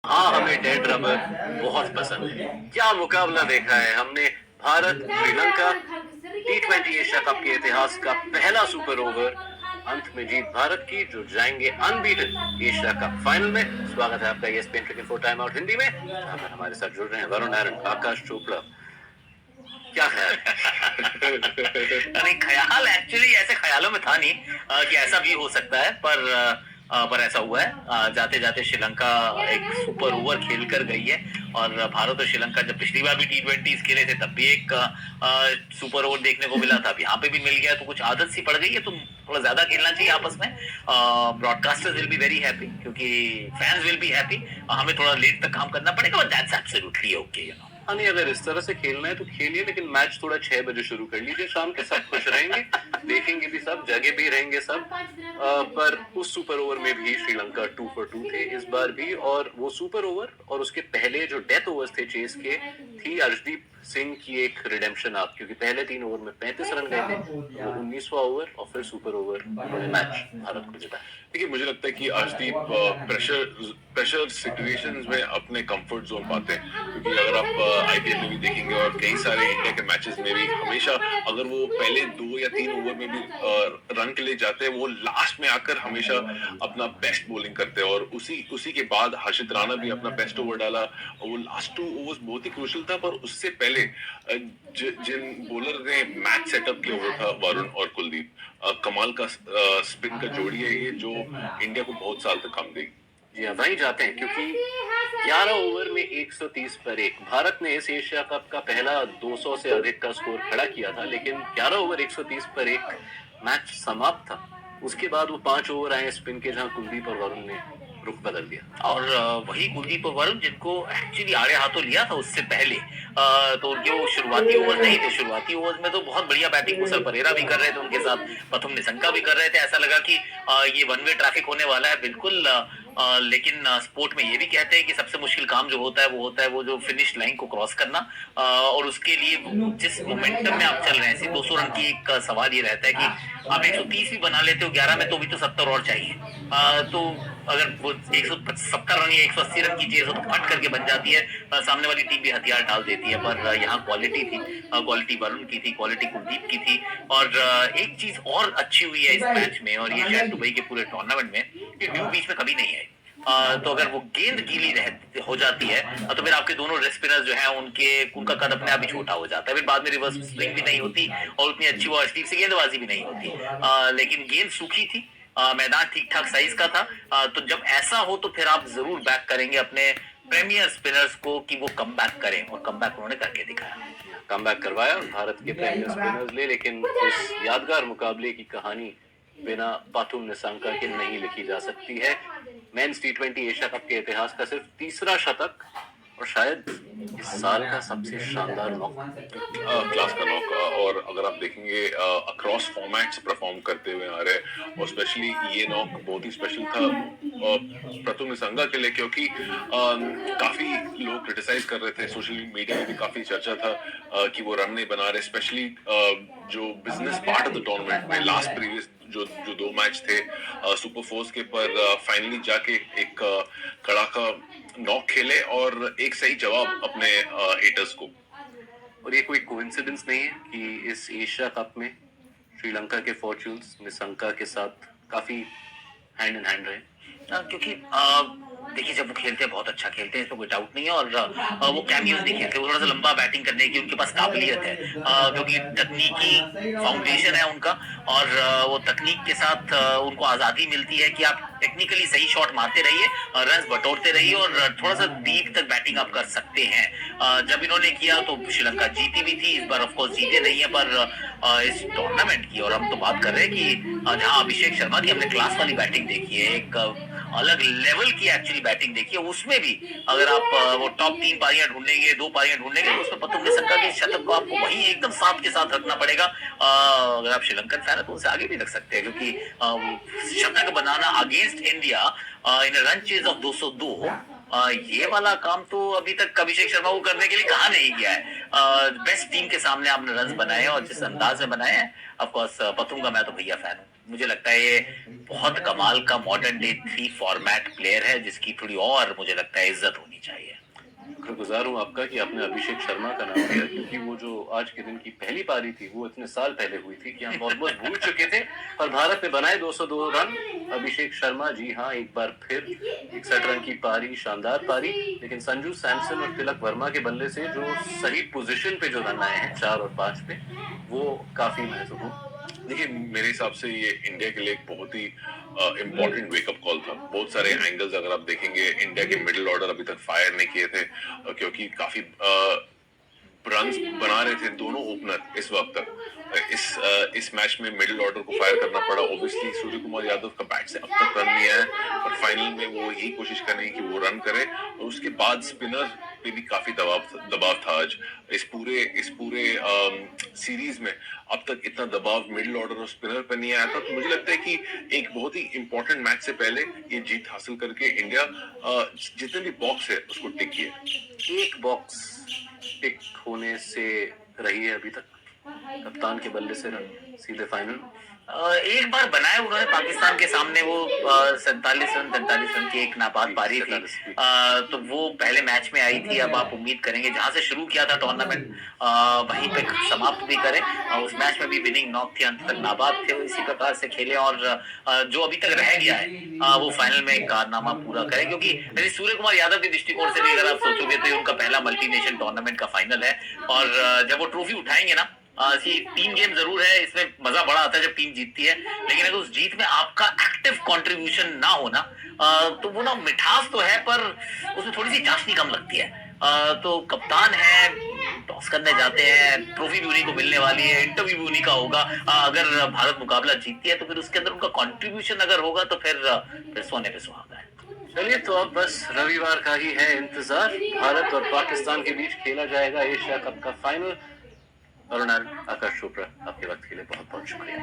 हाँ, हमें dead rubber बहुत पसंद है। क्या मुकाबला देखा है हमने। भारत श्रीलंका टी20 एशिया कप के इतिहास का पहला सुपर ओवर। अंत में जीत भारत की, जो जाएंगे अनबीटन एशिया कप फाइनल में। स्वागत है आपका ESPN cricket for time out Hindi में, जहां पर हमारे साथ जुड़ रहे हैं वरुण नारायण, आकाश चोपड़ा। क्या ख्याल है? नहीं, ख्याल एक्चुअली ऐसे ख्यालों में था नहीं कि ऐसा भी हो सकता है, पर ऐसा हुआ है। जाते जाते श्रीलंका एक सुपर ओवर खेल कर गई है। और भारत और श्रीलंका जब पिछली बार भी T20 खेले थे तब भी एक सुपर ओवर देखने को मिला था। अब यहाँ पे भी मिल गया, तो कुछ आदत सी पड़ गई है, तो थोड़ा ज्यादा खेलना चाहिए आपस में। Broadcasters will be very happy, क्योंकि फैंस विल बी हैप्पी। हमें थोड़ा लेट तक काम करना पड़ेगा, but that's absolutely okay, you know. नहीं, अगर इस तरह से खेलना है तो खेलिए, लेकिन मैच थोड़ा 6 बजे शुरू कर लीजिए शाम के। सब खुश रहेंगे, देखेंगे भी सब, जगह भी रहेंगे सब। पर उस सुपर ओवर में भी श्रीलंका 2 for 2 थे इस बार भी। और वो सुपर ओवर और उसके पहले जो डेथ ओवर्स थे चेस के, थी अर्शदीप सिंह की एक रिडेम्पशन आप, क्योंकि पहले 3 ओवर में 35 रन गए थे। वो 19वां ओवर और फिर सुपर ओवर उन्होंने मैच भारत को जिताया। देखिए, मुझे लगता है कि अर्शदीप प्रेशर सिचुएशंस में अपने कंफर्ट जोन पाते हैं, क्योंकि अगर आप आईपीएल में भी देखेंगे और कई सारे इंडिया के मैचेस में भी हमेशा अगर वो पहले 2 या 3 ओवर में भी रन के लिए जाते हैं, वो लास्ट में आकर हमेशा अपना बेस्ट बॉलिंग करते हैं। और उसी के बाद हर्षित राणा भी अपना बेस्ट ओवर डाला। वो लास्ट 2 ओवर्स बहुत ही क्रूशियल था, पर उससे पहले जिन बॉलर ने मैच सेटअप किया हुआ था, वरुण और कुलदीप, कमाल का स्पिन का जोड़ी है ये, जो इंडिया को बहुत साल तक काम देगी। जी हाँ, वहीं जाते हैं, क्योंकि 11 ओवर में 130 पर 1 भारत ने इस एशिया कप का पहला 200 से अधिक का स्कोर खड़ा किया था। लेकिन 11 ओवर 130 पर 1 मैच समाप्त था। उसके बाद वो 5 ओवर आए स्पिन के, जहां कुलदीप और वरुण ने रुख बदल दिया। और वही कुलदीप और वरुण जिनको एक्चुअली आड़े हाथों लिया था उससे पहले, तो उनके वो शुरुआती ओवर नहीं थे। शुरुआती ओवर में तो बहुत बढ़िया बैटिंग कुशल परेरा भी कर रहे थे, उनके साथ पथुम निशंका भी कर रहे थे। ऐसा लगा कि ये वन वे ट्रैफिक होने वाला है बिल्कुल। लेकिन स्पोर्ट में ये भी कहते हैं कि सबसे मुश्किल काम जो होता है वो जो फिनिश लाइन को क्रॉस करना। और उसके लिए जिस मोमेंटम में आप चल रहे हैं, 200 रन की एक सवाल ये रहता है कि आप 130 भी बना लेते हो 11 में, तो भी तो 70 और चाहिए। तो अगर वो 170 रन या 180 रन की चेज हो तो फट करके बन जाती है। सामने वाली टीम भी हथियार डाल देती है, पर यहाँ क्वालिटी थी, क्वालिटी वरुण की थी, क्वालिटी कुलदीप की थी। और एक चीज और अच्छी हुई है इस मैच में, और ये शायद दुबई के पूरे टूर्नामेंट में, कि ड्यू बीच में कभी नहीं है। तो अगर वो गेंद गीली हो जाती है, तो फिर आपके दोनों स्पिनर्स जो है उनका कद अपने आप ही छोटा हो जाता है। फिर बाद में रिवर्स स्विंग भी नहीं होती, और उतनी अच्छी वो अर्शदीप से गेंदबाजी भी नहीं होती। लेकिन गेंद सूखी थी, मैदान ठीक ठाक साइज का था। तो जब ऐसा हो तो फिर आप जरूर बैक करेंगे अपने प्रीमियर स्पिनर्स को कि वो कम बैक करें, और कम बैक उन्होंने करके दिखाया। कम बैक करवाया भारत के प्रीमियर स्पिनर्स ने। लेकिन इस यादगार मुकाबले की कहानी बिना पाथुम निशंका के नहीं लिखी जा सकती है। मेंस T20 एशिया कप के इतिहास का सिर्फ तीसरा शतक, और शायद इस साल का सबसे शानदार नॉक, क्लास का नॉक। और अगर आप देखेंगे अक्रॉस फॉर्मेट्स परफॉर्म करते हुए आ रहे हैं, और स्पेशली ये नॉक बहुत ही स्पेशल था पाथुम निशंका के लिए, क्योंकि काफी लोग क्रिटिसाइज कर रहे थे, सोशल मीडिया में भी काफी चर्चा था कि वो रन नहीं बना रहे। स्पेशली जो business part of the tournament में लास्ट प्रीवियस जो 2 मैच थे सुपर फोर्स के, पर फाइनली जाके एक कड़ाका नॉक खेले और एक सही जवाब अपने हेटर्स को। और ये कोई कोइंसिडेंस नहीं है कि इस एशिया कप में श्रीलंका के फॉर्च्यून्स निशंका के साथ काफी हैंड इन हैंड रहे। क्योंकि देखिए, जब वो खेलते हैं बहुत अच्छा खेलते हैं, इसमें कोई डाउट नहीं है। और वो कैमियोज नहीं खेलते, वो थोड़ा सा लंबा बैटिंग करने की उनके पास काबिलियत है, क्योंकि तकनीकी फाउंडेशन है उनका। और वो तकनीक के साथ उनको आजादी मिलती है कि आप टेक्निकली सही शॉट मारते रहिए, रन बटोरते रहिए, और थोड़ा सा डीप तक बैटिंग आप कर सकते हैं। जब इन्होंने किया तो श्रीलंका जीती भी थी। इस बार ऑफकोर्स जीते नहीं है, पर इस टूर्नामेंट की, और हम तो बात कर रहे हैं कि जहां अभिषेक शर्मा की हमने क्लास वाली बैटिंग देखी है, एक अलग लेवल की एक्चुअली बैटिंग देखी है, उसमें भी अगर आप वो टॉप 3 पारियां ढूंढेंगे, 2 पारियां ढूंढेंगे, तो उसमें पाथुम निशंका के शतक को आपको वहीं एकदम साथ के साथ रखना पड़ेगा। अगर आप श्रीलंकन फैन है तो उनसे आगे भी रख सकते हैं, क्योंकि शतक बनाना against India in run chase of 202, ये वाला काम तो अभी तक अभिषेक शर्मा को करने के लिए कहा नहीं गया है। बेस्ट टीम के सामने आपने रन बनाए, और जिस अंदाज में बनाए हैं, ऑफ कोर्स पाथुम का मैं तो भैया फैन हूँ। मुझे लगता है ये बहुत कमाल का मॉडर्न डे 3 फॉर्मेट प्लेयर है जिसकी थोड़ी और मुझे लगता है इज्जत होनी चाहिए। शुक्रगुजार हूँ आपका कि आपने अभिषेक शर्मा का नाम लिया, क्योंकि वो जो आज के दिन की पहली पारी थी वो इतने साल पहले हुई थी कि हम ऑलमोस्ट भूल चुके थे। और भारत ने बनाए 202 रन। अभिषेक शर्मा, जी हाँ, एक बार फिर 61 रन की पारी, शानदार पारी। लेकिन संजू सैमसन और तिलक वर्मा के बल्ले से जो सही पोजीशन पे जो रन आए हैं 4 और 5 पे, वो काफी महत्वपूर्ण। देखिए, मेरे हिसाब से ये इंडिया के लिए एक बहुत ही इम्पोर्टेंट वेकअप कॉल था। बहुत सारे एंगल्स अगर आप देखेंगे, इंडिया के मिडिल ऑर्डर अभी तक फायर नहीं किए थे, क्योंकि काफी रन्स बना रहे थे दोनों ओपनर इस वक्त तक। इस मैच में मिडिल ऑर्डर को फायर करना पड़ा। ऑब्वियसली सूर्य कुमार यादव का बैट से अब तक रन नहीं आया, पर फाइनल में वो यही कोशिश करेंगे कि वो रन करे। और उसके बाद स्पिनर पे भी काफी दबाव था आज। इस पूरे सीरीज में अब तक इतना दबाव मिडिल ऑर्डर और स्पिनर पर नहीं आया था। तो मुझे लगता है कि एक बहुत ही इंपॉर्टेंट मैच से पहले ये जीत हासिल करके इंडिया जितने भी बॉक्स है उसको टिक किया। एक बॉक्स टिक होने से रही है अभी तक कप्तान के बल्ले से रन सीधे फाइनल। एक बार बनाए उन्होंने पाकिस्तान के सामने, वो 47 रन 43 रन की एक नाबाद पारी थी। तो वो पहले मैच में आई थी। अब आप उम्मीद करेंगे जहां से शुरू किया था टूर्नामेंट वहीं पे समाप्त भी करें। उस मैच में भी विनिंग नॉक थी, अंत तक नाबाद थे, इसी प्रकार से खेले और जो अभी तक रह गया है वो फाइनल में कारनामा पूरा करे। क्योंकि मेरी सूर्य कुमार यादव के दृष्टिकोण से भी अगर आप सोचोगे तो ये उनका पहला मल्टी नेशन टूर्नामेंट का फाइनल है। और जब वो ट्रॉफी उठाएंगे ना, टीम गेम जरूर है, इसमें मजा बड़ा आता है जब टीम जीतती है, लेकिन अगर उस जीत में आपका एक्टिव कंट्रीब्यूशन ना होना तो वो ना मिठास तो है पर उसमें थोड़ी सी चाशनी कम लगती है। तो कप्तान है, टॉस करने जाते हैं, ट्रॉफी भी उन्हीं को मिलने वाली है, इंटरव्यू भी उन्हीं का होगा। अगर भारत मुकाबला जीतती है तो फिर उसके अंदर उनका कंट्रीब्यूशन अगर होगा तो फिर सोने पे सुहागा है। चलिए, तो अब बस रविवार का ही है इंतजार। भारत और पाकिस्तान के बीच खेला जाएगा एशिया कप का फाइनल। अरुण, आकाश चोपड़ा, आपके वक्त के लिए बहुत बहुत शुक्रिया।